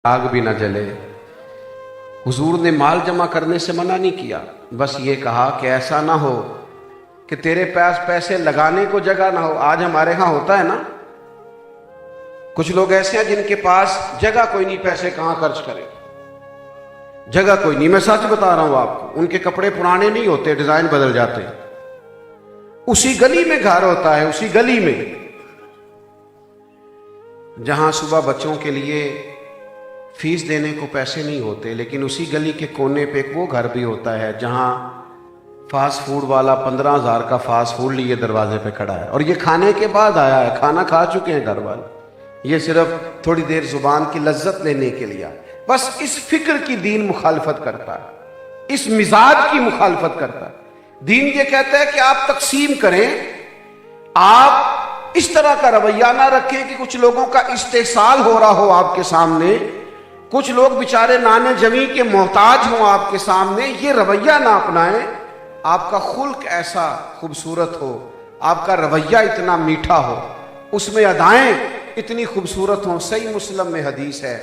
आग भी ना जले। हुजूर ने माल जमा करने से मना नहीं किया, बस ये कहा कि ऐसा ना हो कि तेरे पास पैसे लगाने को जगह ना हो। आज हमारे यहाँ होता है ना, कुछ लोग ऐसे हैं जिनके पास जगह कोई नहीं, पैसे कहाँ खर्च करें, जगह कोई नहीं। मैं सच बता रहा हूं आपको, उनके कपड़े पुराने नहीं होते, डिजाइन बदल जाते हैं। उसी गली में घर होता है, उसी गली में जहां सुबह बच्चों के लिए फीस देने को पैसे नहीं होते, लेकिन उसी गली के कोने पे एक वो घर भी होता है जहां फास्ट फूड वाला 15,000 का फास्ट फूड लिए दरवाजे पे खड़ा है, और ये खाने के बाद आया है, खाना खा चुके हैं घर वाले, ये सिर्फ थोड़ी देर जुबान की लज्जत लेने के लिए। बस इस फिक्र की दीन मुखालफत करता है, इस मिजाज की मुखालफत करता है। दीन ये कहता है कि आप तकसीम करें, आप इस तरह का रवैया ना रखें कि कुछ लोगों का इस्तेहसाल हो रहा हो आपके सामने, कुछ लोग बेचारे नाने जमी के मोहताज हों आपके सामने, ये रवैया ना अपनाएं। आपका खुल्क ऐसा खूबसूरत हो, आपका रवैया इतना मीठा हो, उसमें अदाएं इतनी खूबसूरत हो। सही मुस्लिम में हदीस है,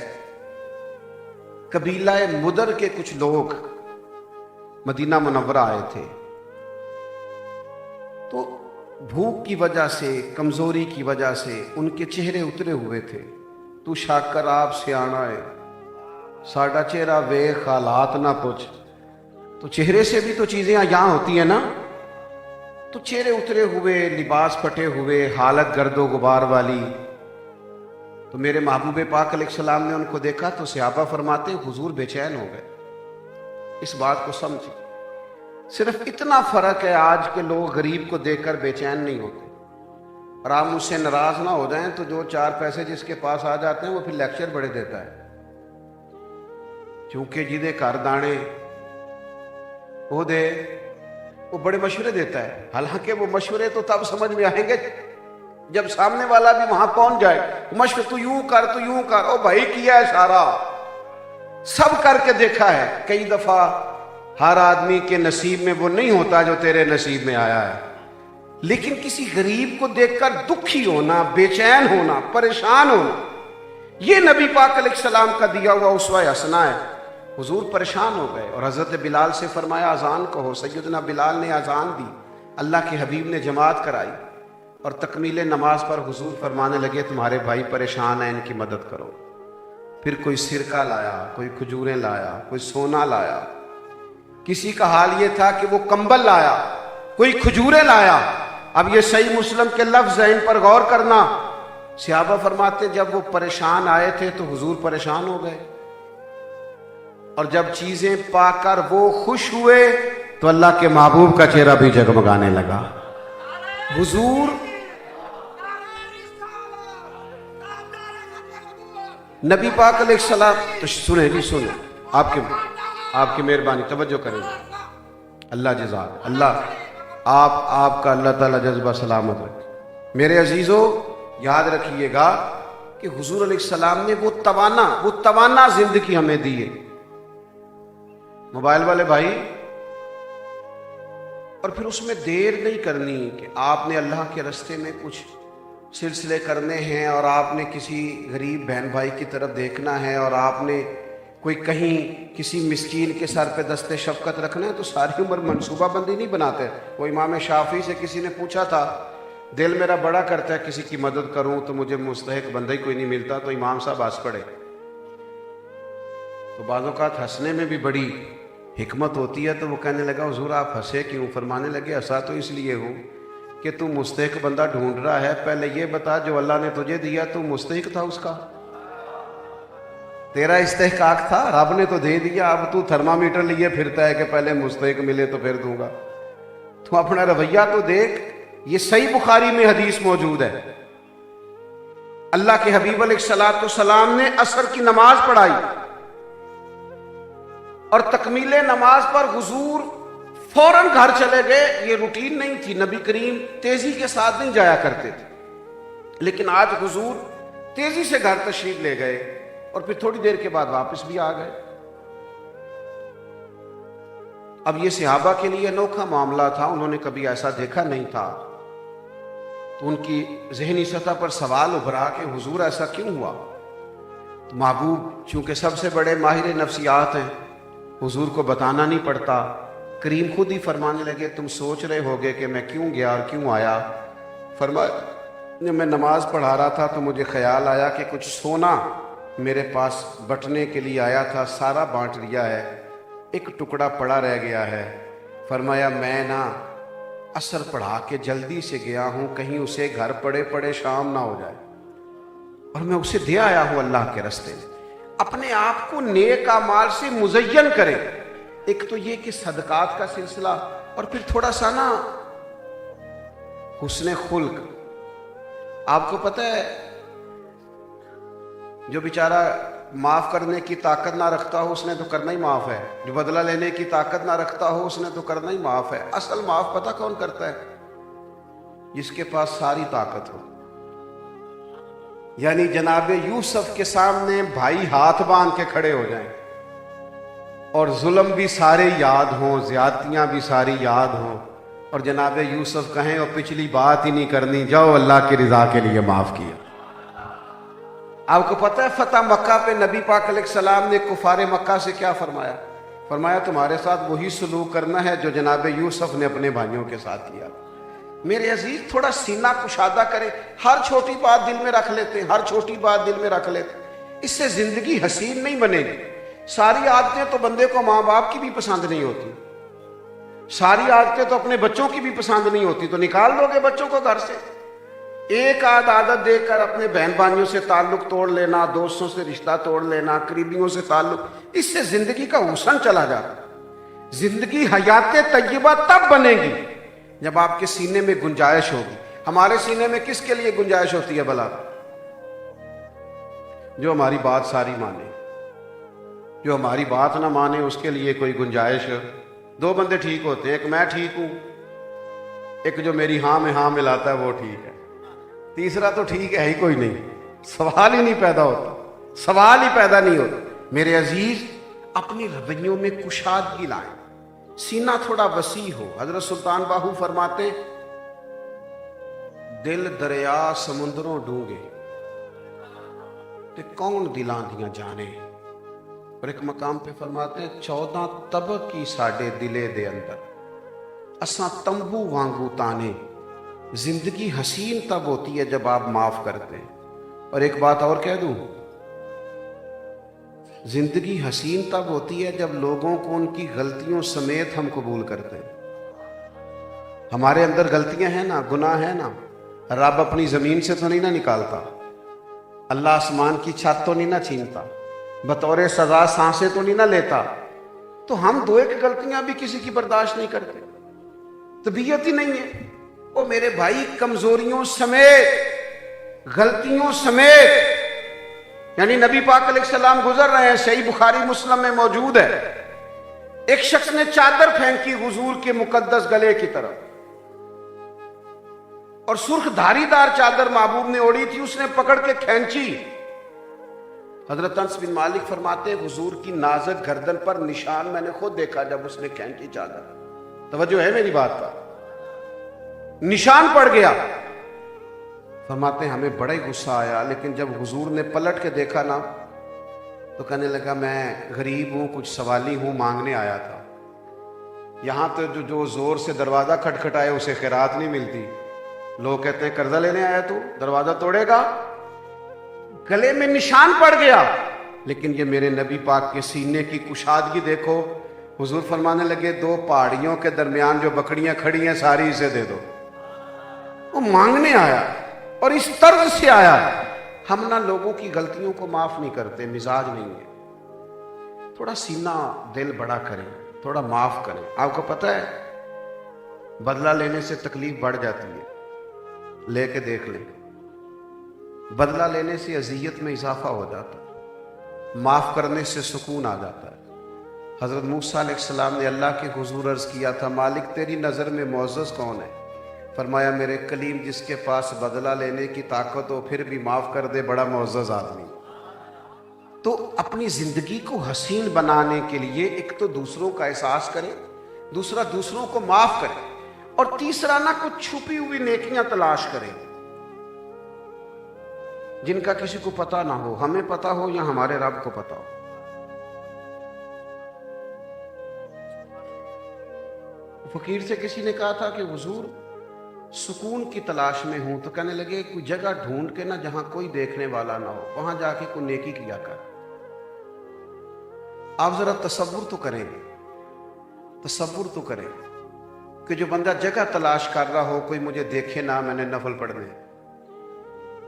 कबीला मुदर के कुछ लोग मदीना मुनव्वरा आए थे, तो भूख की वजह से, कमजोरी की वजह से उनके चेहरे उतरे हुए थे। तू शाकर आप सियाना है, साडा चेहरा वेख हालात ना पूछ। तो चेहरे से भी तो चीजें यहाँ होती है ना। तो चेहरे उतरे हुए, लिबास फटे हुए, हालत गर्दो गुबार वाली। तो मेरे महबूब पाक अलैहिस्सलाम ने उनको देखा तो सहाबा फरमाते हुजूर बेचैन हो गए। इस बात को समझे, सिर्फ इतना फर्क है, आज के लोग गरीब को देखकर बेचैन नहीं होते, और आप मुझसे नाराज ना हो जाएं तो जो चार पैसे जिसके पास आ जाते हैं वो फिर लेक्चर बड़े देता है, क्योंकि जिदे घर दाने वो दे, वो बड़े मशवरे देता है। हालांकि वो मशवरे तो तब समझ में आएंगे जब सामने वाला भी वहां पहुंच जाए। मशवरे तू यूं कर, तू यूं कर, ओ भाई किया है सारा, सब करके देखा है कई दफा। हर आदमी के नसीब में वो नहीं होता जो तेरे नसीब में आया है, लेकिन किसी गरीब को देखकर दुखी होना, बेचैन होना, परेशान होना, ये नबी पाक अलैहिस्सलाम का दिया हुआ उसवा हसना है। हुजूर परेशान हो गए और हजरत बिलाल से फरमाया अजान कहो। सैयदना बिलाल ने अजान दी, अल्लाह के हबीब ने जमात कराई, और तकमीले नमाज पर हुजूर फरमाने लगे तुम्हारे भाई परेशान हैं, इनकी मदद करो। फिर कोई सिरका लाया, कोई खजूरें लाया, कोई सोना लाया, किसी का हाल ये था कि वो कंबल लाया, कोई खजूरें लाया। अब ये सही मुस्लिम के लफ्ज हैं, इन पर गौर करना। सहाबा फरमाते जब वो परेशान आए थे तो हुजूर परेशान हो गए, और जब चीजें पाकर वो खुश हुए तो अल्लाह के महबूब का चेहरा भी जगमगाने लगा। हुजूर नबी पाक अलैहिस्सलाम, तो सुने जी सुने, आपकी मेहरबानी, तवज्जो करें। अल्लाह जज़ाक, अल्लाह आपका अल्लाह ताला जज्बा सलामत रखे। मेरे अजीजों याद रखिएगा कि हुजूर अलैहिस्सलाम ने वो तवाना जिंदगी हमें दी है। मोबाइल वाले भाई, और फिर उसमें देर नहीं करनी कि आपने अल्लाह के रास्ते में कुछ सिलसिले करने हैं, और आपने किसी गरीब बहन भाई की तरफ देखना है, और आपने कोई कहीं किसी मिस्कीन के सर पे दस्ते शफकत रखना है, तो सारी उम्र मनसूबा बंदी नहीं बनाते। वो इमाम शाफी से किसी ने पूछा था, दिल मेरा बड़ा करता है किसी की मदद करूं तो मुझे मुस्तहिक बंदा ही कोई नहीं मिलता, तो इमाम साहब हंस पड़े। तो बाज़ औक़ात हंसने में भी बड़ी हिकमत होती है। तो वो कहने लगा हुजूर आप हंसे क्यों? फरमाने लगे हंसा तो इसलिए हूँ कि तू मुस्तहिक बंदा ढूंढ रहा है, पहले ये बता जो अल्लाह ने तुझे दिया तू मुस्तहिक था उसका? तेरा इस्तेहकाक था, रब ने तो दे दिया, अब तू थर्मामीटर लिए फिरता है कि पहले मुस्तहिक मिले तो फिर दूंगा। तू अपना रवैया तो देख। ये सही बुखारी में हदीस मौजूद है, अल्लाह के हबीब अलैहिस्सलाम ने असर की नमाज पढ़ाई, और तकमीले नमाज पर हुजूर फौरन घर चले गए। ये रूटीन नहीं थी, नबी करीम तेजी के साथ नहीं जाया करते थे, लेकिन आज हुजूर तेजी से घर तशरीफ ले गए, और फिर थोड़ी देर के बाद वापस भी आ गए। अब ये सहाबा के लिए अनोखा मामला था, उन्होंने कभी ऐसा देखा नहीं था। तो उनकी ज़हनी सतह पर सवाल उभरा कि हुजूर ऐसा क्यों हुआ? महबूब चूंकि सबसे बड़े माहिर नफ्सियात हैं, हुजूर को बताना नहीं पड़ता। करीम खुद ही फरमाने लगे, तुम सोच रहे होगे कि मैं क्यों गया और क्यों आया। फरमाया, जब मैं नमाज पढ़ा रहा था तो मुझे ख्याल आया कि कुछ सोना मेरे पास बटने के लिए आया था, सारा बांट दिया है, एक टुकड़ा पड़ा रह गया है। फरमाया, मैं ना असर पढ़ा के जल्दी से गया हूँ, कहीं उसे घर पड़े पड़े शाम ना हो जाए, और मैं उसे दे आया हूँ अल्लाह के रास्ते में। अपने आप को नेक अमाल से मुज़य्यन करे। एक तो ये कि सदकात का सिलसिला, और फिर थोड़ा सा ना हुस्न खुल्क। आपको पता है, जो बेचारा माफ करने की ताकत ना रखता हो उसने तो करना ही माफ है, जो बदला लेने की ताकत ना रखता हो उसने तो करना ही माफ है। असल माफ पता कौन करता है? जिसके पास सारी ताकत हो। यानी जनाब यूसुफ के सामने भाई हाथ बांध के खड़े हो जाएं और जुल्म भी सारे याद हों, ज्यादतियां भी सारी याद हों, और जनाब यूसुफ कहें और पिछली बात ही नहीं करनी, जाओ अल्लाह की रिजा के लिए माफ किया। आपको पता है फतह मक्का पे नबी पाक अलैहिस्सलाम ने कुफारे मक्का से क्या फरमाया? फरमाया, तुम्हारे साथ वही सलूक करना है जो जनाब यूसुफ ने अपने भाइयों के साथ किया। मेरे अजीज, थोड़ा सीना कुशादा करें। हर छोटी बात दिल में रख लेते हैं, हर छोटी बात दिल में रख लेते हैं, इससे जिंदगी हसीन नहीं बनेगी। सारी आदतें तो बंदे को माँ बाप की भी पसंद नहीं होती, सारी आदतें तो अपने बच्चों की भी पसंद नहीं होती, तो निकाल दोगे बच्चों को घर से। एक आदत देखकर अपने बहन भाइयों से ताल्लुक तोड़ लेना, दोस्तों से रिश्ता तोड़ लेना, करीबियों से ताल्लुक, इससे जिंदगी का हुस्न चला जाता। जिंदगी हयाते तय्यबा तब बनेगी जब आपके सीने में गुंजाइश होगी। हमारे सीने में किसके लिए गुंजाइश होती है भला? जो हमारी बात सारी माने। जो हमारी बात ना माने उसके लिए कोई गुंजाइश। दो बंदे ठीक होते हैं, एक मैं ठीक हूं, एक जो मेरी हाँ में हाँ मिलाता है वो ठीक है, तीसरा तो ठीक है ही कोई नहीं। सवाल ही नहीं पैदा होता, सवाल ही पैदा नहीं होता। मेरे अजीज, अपने रवैयों में कुशादगी लाएं, सीना थोड़ा वसी हो। हजरत सुल्तान बाहू फरमाते, दिल दरिया समुद्रों डूंगे ते कौन दिलां दियां जाने। और एक मकाम पे फरमाते, 14 तबक की साडे दिले दे अंदर, असा तंबू वांगू ताने। जिंदगी हसीन तब होती है जब आप माफ करते हैं। और एक बात और कह दूं, जिंदगी हसीन तब होती है जब लोगों को उनकी गलतियों समेत हम कबूल करते हैं। हमारे अंदर गलतियां हैं ना, गुनाह है ना, रब अपनी जमीन से तो नहीं ना निकालता, अल्लाह आसमान की छत तो नहीं ना छीनता, बतौर सजा सांसें तो नहीं ना लेता। तो हम दो एक गलतियां भी किसी की बर्दाश्त नहीं करते, तबीयत ही नहीं है। ओ मेरे भाई, कमजोरियों समेत, गलतियों समेत, यानी नबी पाक अलैहिस्सलाम गुजर रहे हैं, सही बुखारी मुस्लिम में मौजूद है, एक शख्स ने चादर फेंकी हुजूर के मुकद्दस गले की तरफ, और सुर्ख धारीदार चादर महबूब ने ओढ़ी थी, उसने पकड़ के खींची। हजरत अनस बिन मालिक फरमाते, हुजूर की नाजुक गर्दन पर निशान मैंने खुद देखा जब उसने खींची चादर। तवज्जो है मेरी बात का? निशान पड़ गया। फरमाते हैं, हमें बड़ा ही गुस्सा आया, लेकिन जब हुजूर ने पलट के देखा ना तो कहने लगा, मैं गरीब हूं, कुछ सवाली हूं, मांगने आया था। यहां तो जो जोर से दरवाजा खटखटाए उसे खैरात नहीं मिलती। लोग कहते हैं, कर्जा लेने आया तू, दरवाजा तोड़ेगा। गले में निशान पड़ गया, लेकिन ये मेरे नबी पाक के सीने की कुशादगी देखो। हुजूर फरमाने लगे, दो पहाड़ियों के दरमियान जो बकरियां खड़ी हैं सारी इसे दे दो। वो मांगने आया और इस तर्ज से आया। हम ना लोगों की गलतियों को माफ नहीं करते, मिजाज नहीं है। थोड़ा सीना दिल बड़ा करें, थोड़ा माफ करें। आपको पता है, बदला लेने से तकलीफ बढ़ जाती है, लेके देख लें। बदला लेने से अजियत में इजाफा हो जाता है, माफ करने से सुकून आ जाता है। हजरत मूसा अलैहिस्सलाम ने अल्लाह के हुजूर अर्ज किया था, मालिक तेरी नज़र में मुअज़्ज़ज़ कौन है? फरमाया, मेरे कलीम जिसके पास बदला लेने की ताकत हो फिर भी माफ कर दे, बड़ा मुअज़्ज़ज़ आदमी। तो अपनी जिंदगी को हसीन बनाने के लिए एक तो दूसरों का एहसास करें, दूसरा दूसरों को माफ करें, और तीसरा ना कुछ छुपी हुई नेकियां तलाश करें। جن کا کسی کو پتہ نہ ہو، ہمیں پتہ ہو یا ہمارے رب کو پتہ ہو۔ فقیر سے کسی نے کہا تھا کہ حضور سکون کی تلاش میں ہوں، تو کہنے لگے کوئی جگہ ڈھونڈ کے نا جہاں کوئی دیکھنے والا نہ ہو، وہاں جا کے کوئی نیکی کیا کر۔ آپ ذرا تصور تو کریں، تصور تو کریں کہ جو بندہ جگہ تلاش کر رہا ہو، کوئی مجھے دیکھے نہ میں نے نفل پڑھنے،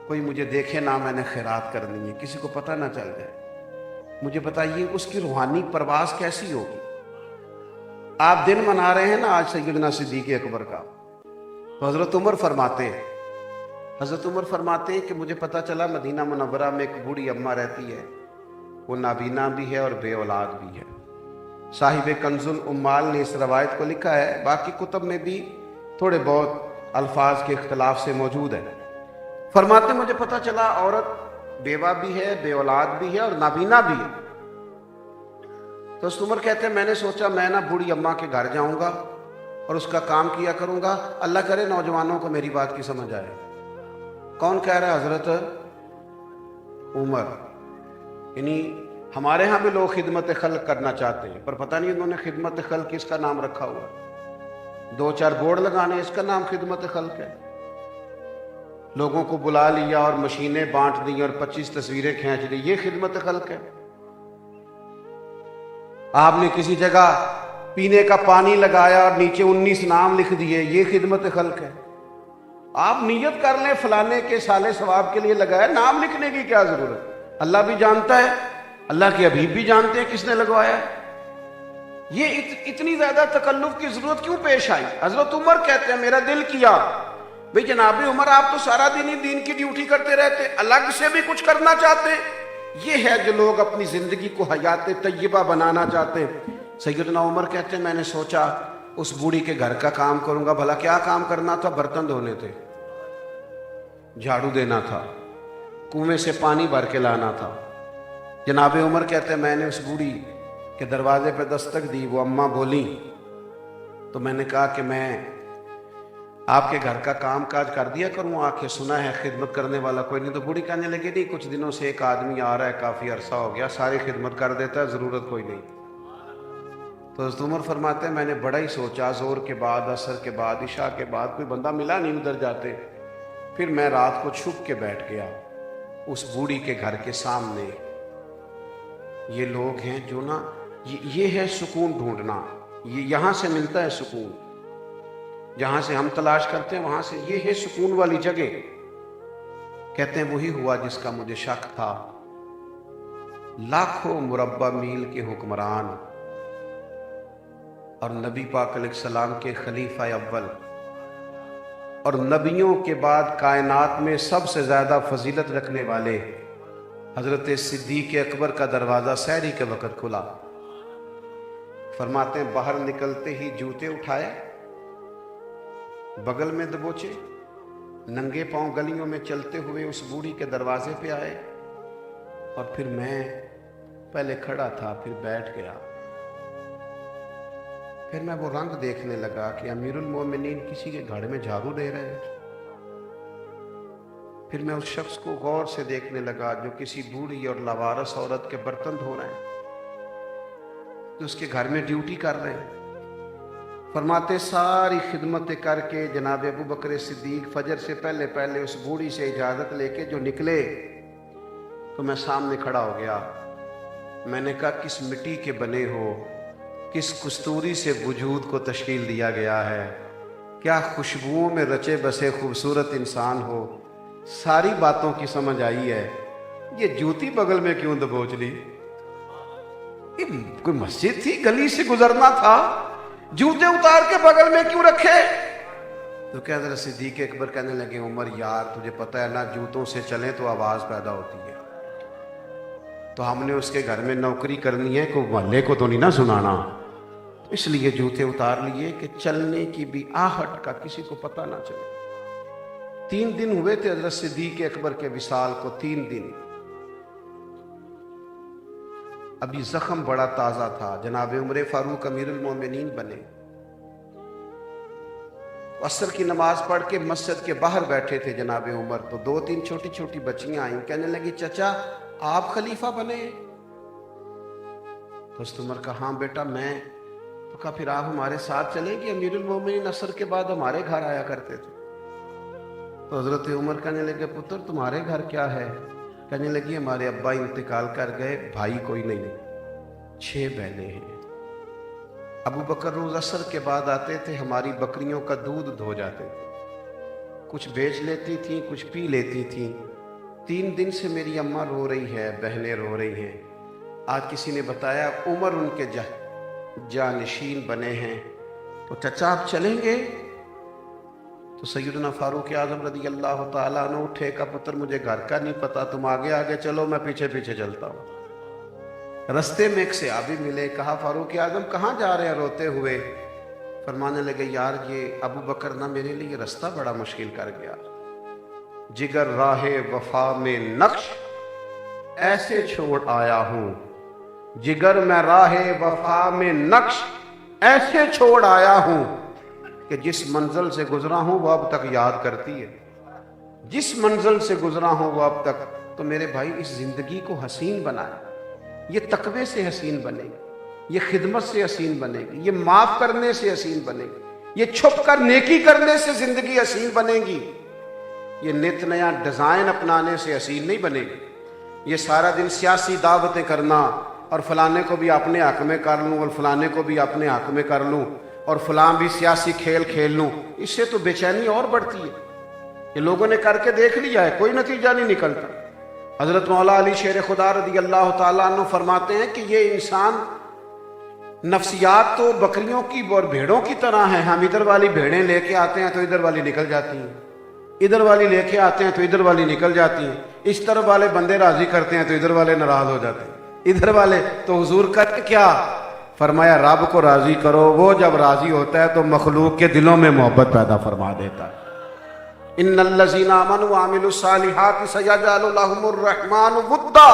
کوئی مجھے دیکھے نہ میں نے خیرات کرنی ہے، کسی کو پتہ نہ چل جائے، مجھے بتائیے اس کی روحانی پرواز کیسی ہوگی؟ آپ دن منا رہے ہیں نا آج سیدنا صدیق اکبر کا، تو حضرت عمر فرماتے ہیں کہ مجھے پتہ چلا مدینہ منورہ میں ایک بوڑھی اماں رہتی ہے، وہ نابینا بھی ہے اور بے اولاد بھی ہے۔ صاحب کنز العمال نے اس روایت کو لکھا ہے، باقی کتب میں بھی تھوڑے بہت الفاظ کے اختلاف سے موجود ہے۔ فرماتے مجھے پتہ چلا عورت بیوہ بھی ہے، بے اولاد بھی ہے اور نابینا بھی ہے۔ تو حضرت عمر کہتے ہیں میں نے سوچا میں نا بوڑھی اماں کے گھر جاؤں گا اور اس کا کام کیا کروں گا، اللہ کرے نوجوانوں کو میری بات کی سمجھ آئے۔ کون کہہ رہا ہے؟ حضرت عمر۔ یعنی ہمارے ہاں بھی لوگ خدمت خلق کرنا چاہتے ہیں، پر پتہ نہیں انہوں نے خدمت خلق اس کا نام رکھا ہوا، 2-4 بورڈ لگانے اس کا نام خدمت خلق ہے۔ لوگوں کو بلا لیا اور مشینیں بانٹ دی اور 25 تصویریں کھینچ دی، یہ خدمت خلق ہے۔ آپ نے کسی جگہ پینے کا پانی لگایا اور نیچے 19 نام لکھ دیے، یہ خدمت خلق ہے۔ آپ نیت کر لیں فلانے کے سالے ثواب کے لیے لگایا، نام لکھنے کی کیا ضرورت؟ اللہ بھی جانتا ہے، اللہ کے حبیب بھی جانتے ہیں کس نے لگوایا ہے۔ یہ اتنی زیادہ تکلف کی ضرورت کیوں پیش آئی؟ حضرت عمر کہتے ہیں میرا دل کیا بھئی جناب عمر آپ تو سارا دن ہی دین کی ڈیوٹی کرتے رہتے، الگ سے بھی کچھ کرنا چاہتے۔ یہ ہے جو لوگ اپنی زندگی کو حیات طیبہ بنانا چاہتے ہیں۔ سیدنا عمر کہتے ہیں میں نے سوچا اس بوڑھی کے گھر کا کام کروں گا۔ بھلا کیا کام کرنا تھا؟ برتن دھونے تھے، جھاڑو دینا تھا، کنویں سے پانی بھر کے لانا تھا۔ جناب عمر کہتے ہیں میں نے اس بوڑھی کے دروازے پہ دستک دی، وہ اماں بولیں تو میں نے کہا کہ میں آپ کے گھر کا کام کاج کر دیا کروں، آ کے سنا ہے خدمت کرنے والا کوئی نہیں۔ تو بوڑھی کہنے لگی نہیں، کچھ دنوں سے ایک آدمی آ رہا ہے، کافی عرصہ ہو گیا، ساری خدمت کر دیتا ہے، ضرورت کوئی نہیں۔ تو حضرت عمر فرماتے ہیں میں نے بڑا ہی سوچا، زور کے بعد، عصر کے بعد، عشاء کے بعد کوئی بندہ ملا نہیں ادھر جاتے، پھر میں رات کو چھپ کے بیٹھ گیا اس بوڑھی کے گھر کے سامنے۔ یہ لوگ ہیں جو نا یہ ہے سکون ڈھونڈنا، یہاں سے ملتا ہے سکون، جہاں سے ہم تلاش کرتے ہیں وہاں سے، یہ ہے سکون والی جگہ۔ کہتے ہیں وہی ہوا جس کا مجھے شک تھا، لاکھوں مربع میل کے حکمران اور نبی پاک علیہ السلام کے خلیفہ اول اور نبیوں کے بعد کائنات میں سب سے زیادہ فضیلت رکھنے والے حضرت صدیق اکبر کا دروازہ سحری کے وقت کھلا۔ فرماتے ہیں باہر نکلتے ہی جوتے اٹھائے، بغل میں دبوچے، ننگے پاؤں گلیوں میں چلتے ہوئے اس بوڑھی کے دروازے پہ آئے، اور پھر میں پہلے کھڑا تھا پھر بیٹھ گیا۔ پھر میں وہ رنگ دیکھنے لگا کہ امیر المومنین کسی کے گھر میں جھاڑو دے رہے ہیں۔ پھر میں اس شخص کو غور سے دیکھنے لگا جو کسی بوڑھی اور لاوارث عورت کے برتن دھو رہے ہیں، جو اس کے گھر میں ڈیوٹی کر رہے ہیں۔ فرماتے ساری خدمتیں کر کے جناب ابو بکر صدیق فجر سے پہلے پہلے اس بوڑھی سے اجازت لے کے جو نکلے تو میں سامنے کھڑا ہو گیا۔ میں نے کہا کس مٹی کے بنے ہو، کس کستوری سے وجود کو تشکیل دیا گیا ہے، کیا خوشبوؤں میں رچے بسے خوبصورت انسان ہو، ساری باتوں کی سمجھ آئی ہے۔ یہ جوتی بغل میں کیوں دبوچ لی؟ یہ کوئی مسجد تھی، گلی سے گزرنا تھا، جوتے اتار کے بغل میں کیوں رکھے؟ تو کیا حضرت صدیق اکبر کہنے لگے عمر یار تجھے پتہ ہے نا جوتوں سے چلیں تو آواز پیدا ہوتی ہے، تو ہم نے اس کے گھر میں نوکری کرنی ہے، کوئی محلے کو تو نہیں نہ سنانا، اس لیے جوتے اتار لیے کہ چلنے کی بھی آہٹ کا کسی کو پتہ نہ چلے۔ 3 دن ہوئے تھے حضرت صدیق اکبر کے وصال کو، 3 دن۔ ابھی زخم بڑا تازہ تھا، جناب عمر فاروق امیر المومنین بنے، असर की नमाज पढ़ के मस्जिद के बाहर बैठे थे जनाब उमर, तो 2-3 छोटी छोटी बच्चियां आई, कहने लगी चचा आप खलीफा बने? तो उमर कहा हाँ बेटा मैं। तो कहा फिर आप हमारे साथ चलेंगे? अमीरुल मोमिनीन असर के बाद हमारे घर आया करते थे। तो हजरत उमर कहने लगे पुत्र तुम्हारे घर क्या है? कहने लगी हमारे अब्बा इंतकाल कर गए, भाई कोई नहीं, 6 बहनें हैं। अबू बकर रोज असर के बाद आते थे, हमारी बकरियों का दूध धो जाते थे, कुछ बेच लेती थी कुछ पी लेती थी। 3 दिन से मेरी अम्मा रो रही है, बहनें रो रही हैं। आज किसी ने बताया उमर उनके जानशीन बने हैं, तो चचा आप चलेंगे? तो सैयदना फारूक आज़म रज़ी अल्लाह ताला अन्हु उठे, का पुत्र मुझे घर का नहीं पता, तुम आगे आगे चलो मैं पीछे पीछे चलता हूँ। रस्ते में एक सहाबी मिले, कहा फारूक आज़म कहाँ जा रहे हैं रोते हुए? फरमाने लगे यार ये अबू बकर ना मेरे लिए रास्ता बड़ा मुश्किल कर गया, जिगर राहे वफा में नक्श ऐसे छोड़ आया हूँ, जिगर मैं राहे वफा में नक्श ऐसे छोड़ आया हूँ कि जिस मंजिल से गुजरा हूँ वो अब तक याद करती है, जिस मंजिल से गुजरा हूँ वो अब तक। तो मेरे भाई इस जिंदगी को हसीन बनाए, ये तकवे से हसीन बनेगी, ये खिदमत से हसीन बनेगी, ये माफ करने से हसीन बनेगी, ये छुप कर नेकी करने से जिंदगी हसीन बनेगी, ये नित नया डिजाइन अपनाने से हसीन नहीं बनेगी। ये सारा दिन सियासी दावतें करना और फलाने को भी अपने हक में कर लूं और फलाने को भी अपने हक में कर लूं और फलां भी सियासी खेल खेल लूं, इससे तो बेचैनी और बढ़ती है। ये लोगों ने करके देख लिया है, कोई नतीजा नहीं निकलता। हजरत मौला अली शेर खुदा रज़ी अल्लाह ताला अन्हु फरमाते हैं कि ये इंसान नफ्सियात तो बकरियों की और भेड़ों की तरह है। हम इधर वाली भेड़ें लेके आते हैं तो इधर वाली निकल जाती हैं, इधर वाली लेके आते हैं तो इधर वाली निकल जाती हैं, इस तरफ वाले बंदे राजी करते हैं तो इधर वाले नाराज हो जाते हैं, इधर वाले तो हुजूर करके क्या फरमाया, रब को राजी करो, वो जब राजी होता है तो मखलूक के दिलों में मोहब्बत पैदा फरमा देता है। इन्नल्लज़ीना आमनू व अमिलुस्सालिहाति सयजअलु लहुमुर रहमानु वुद्दा।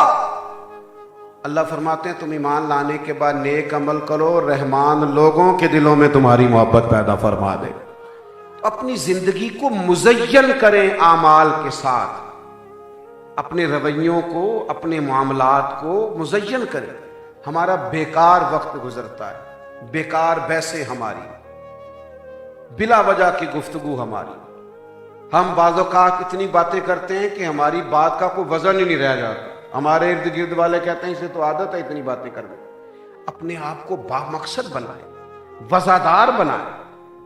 अल्लाह फरमाते हैं तुम ईमान लाने के बाद नेक अमल करो, रहमान लोगों के दिलों में तुम्हारी मोहब्बत पैदा फरमा दे। अपनी जिंदगी को मुज़य्यन करें आमाल के साथ, अपने रवैयों को अपने मामलात को मुज़य्यन करें। हमारा बेकार वक्त गुजरता है, बेकार बहसें हमारी, बिला वजह की गुफ्तगू हमारी, हम बाज़-औक़ात इतनी बातें करते हैं कि हमारी बात का कोई वजन ही नहीं रह जाता। हमारे इर्द गिर्द वाले कहते हैं इसे तो आदत है इतनी बातें करने। अपने आप को बामकसद बनाएं, वज़ादार बनाएं,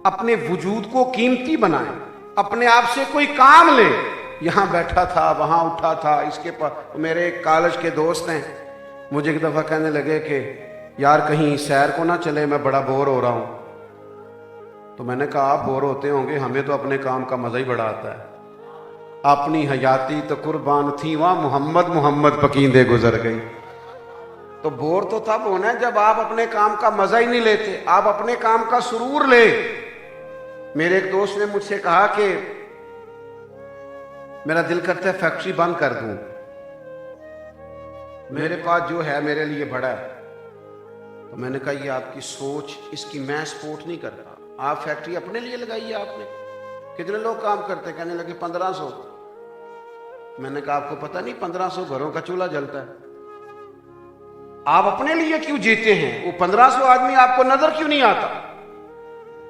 अपने वजूद को कीमती बनाएं, अपने आप से कोई काम ले। यहाँ बैठा था, वहाँ उठा था, इसके पास। मेरे एक कॉलेज के दोस्त हैं, मुझे एक दफ़ा कहने लगे कि यार कहीं सैर को ना चले, मैं बड़ा बोर हो रहा हूँ। तो मैंने कहा आप बोर होते होंगे, हमें तो अपने काम का मज़ा ही बड़ा आता है। अपनी हयाती तो कुर्बान थी वहाँ मोहम्मद मोहम्मद पकींदे गुजर गई। तो बोर तो तब होना है जब आप अपने काम का मज़ा ही नहीं लेते, आप अपने काम का सुरूर ले। मेरे एक दोस्त ने मुझसे कहा कि मेरा दिल करता है फैक्ट्री बंद कर दूं, मेरे पास जो है मेरे लिए बड़ा है। तो मैंने कहा ये आपकी सोच, इसकी मैं सपोर्ट नहीं करता। आप फैक्ट्री अपने लिए लगाई है आपने। कितने लोग काम करते? कहने लगे 1500। मैंने कहा आपको पता नहीं 1500 घरों का चूल्हा जलता है। आप अपने लिए क्यों जीते हैं? वो 1500 आदमी आपको नजर क्यों नहीं आता?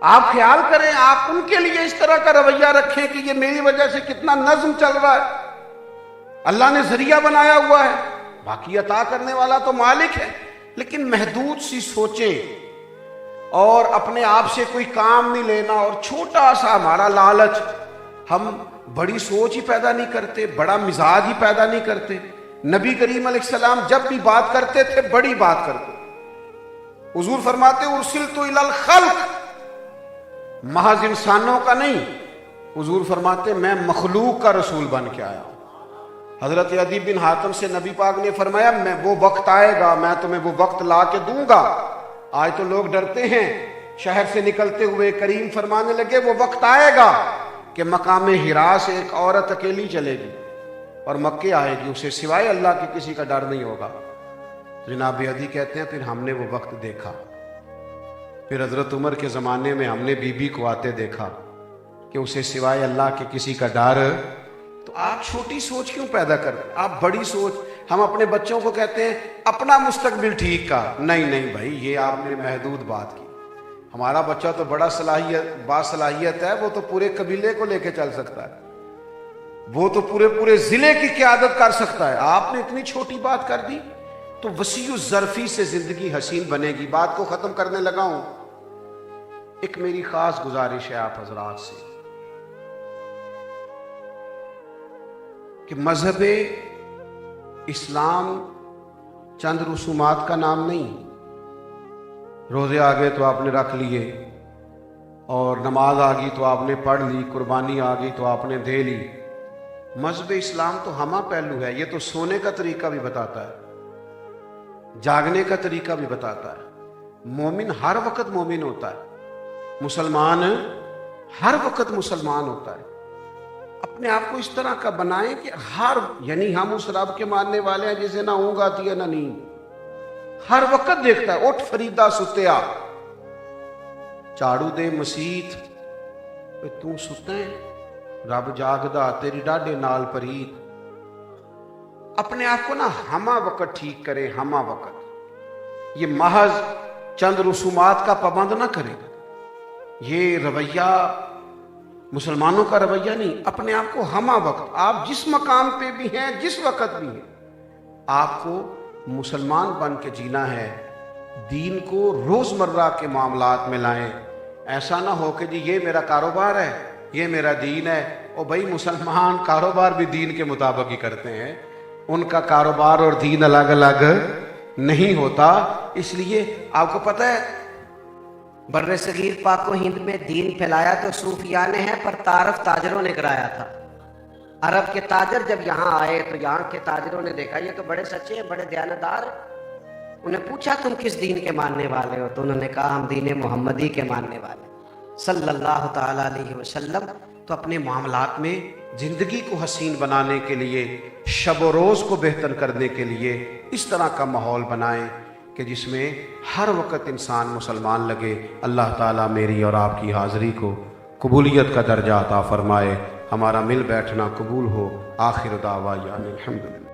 आप ख्याल करें, आप उनके लिए इस तरह का रवैया रखें कि ये मेरी वजह से कितना नज्म चल रहा है। अल्लाह ने जरिया बनाया हुआ है, बाकी अता करने वाला तो मालिक है। लेकिन महदूद सी सोचें और अपने आप से कोई काम नहीं लेना, और छोटा सा हमारा लालच, हम बड़ी सोच ही पैदा नहीं करते, बड़ा मिजाज ही पैदा नहीं करते। नबी करीम अलैहिस्सलाम जब भी बात करते थे बड़ी बात करते। हुजूर फरमाते उर्सिलतु इलल खल्क, महज इंसानों का नहीं, हुजूर फरमाते मैं मखलूक का रसूल बन के आया हूं। हजरत अदी बिन हातिम से नबी पाक ने फरमाया मैं वो वक्त आएगा, मैं तुम्हें वो वक्त ला के दूंगा। आज तो लोग डरते हैं शहर से निकलते हुए। करीम फरमाने लगे वो वक्त आएगा कि मकाम हिरा से एक औरत अकेली चलेगी और मक्के आएगी, उसे सिवाय अल्लाह के किसी का डर नहीं होगा। जनाब अदी कहते हैं फिर हमने वो वक्त देखा। फिर हजरत उमर के ज़माने में हमने बीबी को आते देखा, کہ اسے سوائے اللہ کے کسی کا ڈر، تو آپ چھوٹی سوچ کیوں پیدا کرتے؟ آپ بڑی سوچ. ہم اپنے بچوں کو کہتے ہیں اپنا مستقبل ٹھیک کا. نہیں بھائی، یہ آپ نے محدود بات کی. ہمارا بچہ تو بڑا باصلاحیت ہے، وہ تو پورے قبیلے کو لے کے چل سکتا ہے، وہ تو پورے ضلع کی قیادت کر سکتا ہے. آپ نے اتنی چھوٹی بات کر دی. تو وسیع الظرفی سے زندگی حسین بنے گی. بات کو ختم کرنے لگا ہوں. ایک میری خاص گزارش ہے آپ حضرات سے کہ مذہب اسلام چند رسومات کا نام نہیں. روزے آ گئے تو آپ نے رکھ لیے، اور نماز آ گئی تو آپ نے پڑھ لی، قربانی آ گئی تو آپ نے دے لی. مذہب اسلام تو ہمہ پہلو ہے. یہ تو سونے کا طریقہ بھی بتاتا ہے، جاگنے کا طریقہ بھی بتاتا ہے. مومن ہر وقت مومن ہوتا ہے، مسلمان ہر وقت مسلمان ہوتا ہے. اپنے آپ کو اس طرح کا بنائیں کہ یعنی ہم اس رب کے ماننے والے ہیں جسے نہ اونگ آتی ہے نہ نیند. ہر وقت دیکھتا ہے. اٹھ فریدا ستیا، جھاڑو دے مسیت، تو ستا ہے رب جاگدا تیری ڈاڈے نال پریت. اپنے آپ کو نا ہمہ وقت ٹھیک کرے. ہمہ وقت یہ محض چند رسومات کا پابند نہ کرے. یہ رویہ مسلمانوں کا رویہ نہیں. اپنے آپ کو ہمہ وقت، آپ جس مقام پہ بھی ہیں، جس وقت بھی ہیں، آپ کو مسلمان بن کے جینا ہے. دین کو روزمرہ کے معاملات میں لائیں. ایسا نہ ہو کہ جی یہ میرا کاروبار ہے، یہ میرا دین ہے. اور بھائی مسلمان کاروبار بھی دین کے مطابق ہی کرتے ہیں، ان کا کاروبار اور دین الگ الگ نہیں ہوتا. اس لیے آپ کو پتہ ہے بر صغیر پاک و ہند میں دین پھیلایا تو صوفیاء نے ہے، پر تعارف تاجروں نے کرایا تھا. عرب کے تاجر جب یہاں آئے تو یہاں کے تاجروں نے دیکھا یہ تو بڑے سچے ہیں، بڑے دیانتدار ہیں. انہیں پوچھا تم کس دین کے ماننے والے ہو؟ تو انہوں نے کہا ہم دین محمدی کے ماننے والے صلی اللہ تعالیٰ علیہ وسلم. تو اپنے معاملات میں زندگی کو حسین بنانے کے لیے، شب و روز کو بہتر کرنے کے لیے اس طرح کا ماحول بنائیں کہ جس میں ہر وقت انسان مسلمان لگے. اللہ تعالیٰ میری اور آپ کی حاضری کو قبولیت کا درجہ عطا فرمائے. ہمارا مل بیٹھنا قبول ہو. آخر دعوانا الحمدللہ.